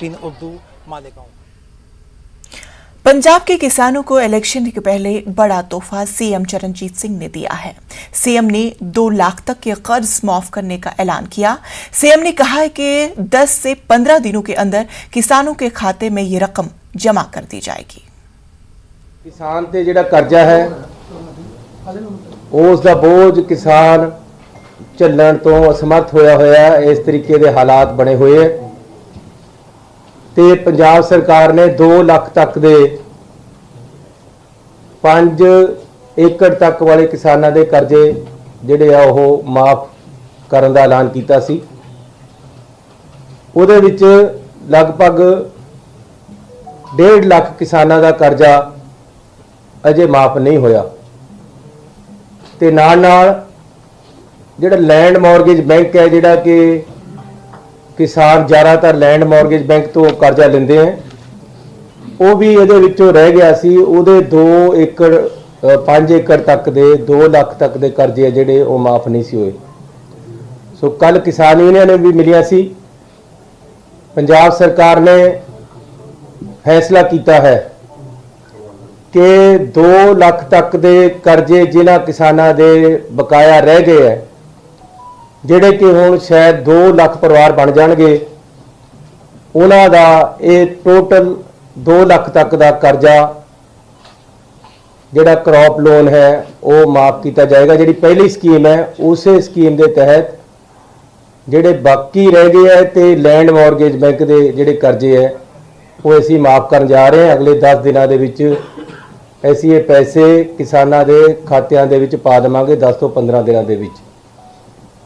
इन उर्दू मालिकाओं। पंजाब के किसानों को इलेक्शन के पहले बड़ा तोहफा सीएम चरणजीत सिंह ने दिया है। सीएम ने 2 लाख तक के कर्ज माफ करने का ऐलान किया। सीएम ने कहा है कि 10 से 15 दिनों के अंदर किसानों के खाते में ये रकम जमा कर दी जाएगी। किसान ते जिहड़ा कर्जा है उस दा बोझ किसान झल्लण तो असमर्थ होया होया, इस तरीके दे हालात बने हुए है। ते पंजाब सरकार ने 2 लाख तक दे 5 एकड़ तक वाले किसानां दे कर्जे जिहड़े आ ओह माफ करन दा ऐलान कीता सी। उहदे विच लगभग 1.5 लाख किसानां दा कर्जा अजे माफ नहीं होया। ते नाल नाल जिहड़ा लैंड मॉर्गेज बैंक है, जिहड़ा कि किसान ज़्यादातर लैंड मॉर्गेज बैंक तो कर्जा लेंदे हैं, वो भी ये रह गया सी। उहदे 2 एकड़ 5 एकड़ तक दे 2 लाख तक दे कर्जे जिहड़े वो माफ नहीं सी होए। सो कल किसान यूनियन भी मिलिया सी। पंजाब सरकार ने फैसला किया है कि 2 लाख तक दे कर्जे जिन्हां किसानां दे बकाया रह गए है, जिहड़े कि हुण शायद 2 लाख परिवार बन जाणगे, उन्हां दा ये टोटल 2 लाख तक दा कर्जा जिहड़ा क्रॉप लोन है वो माफ किया जाएगा। जिहड़ी पहली स्कीम है उस स्कीम के तहत जिहड़े बाकी रह गए है ते लैंड मॉर्गेज बैंक के जिहड़े कर्जे है वो असीं माफ करन जा रहे हैं। अगले 10 दिनों के विच असीं ये पैसे किसानां दे खातिਆਂ ਦੇ ਵਿੱਚ ਪਾ ਦੇਵਾਂਗੇ 10 ਤੋਂ 15 ਦਿਨਾਂ ਦੇ ਵਿੱਚ।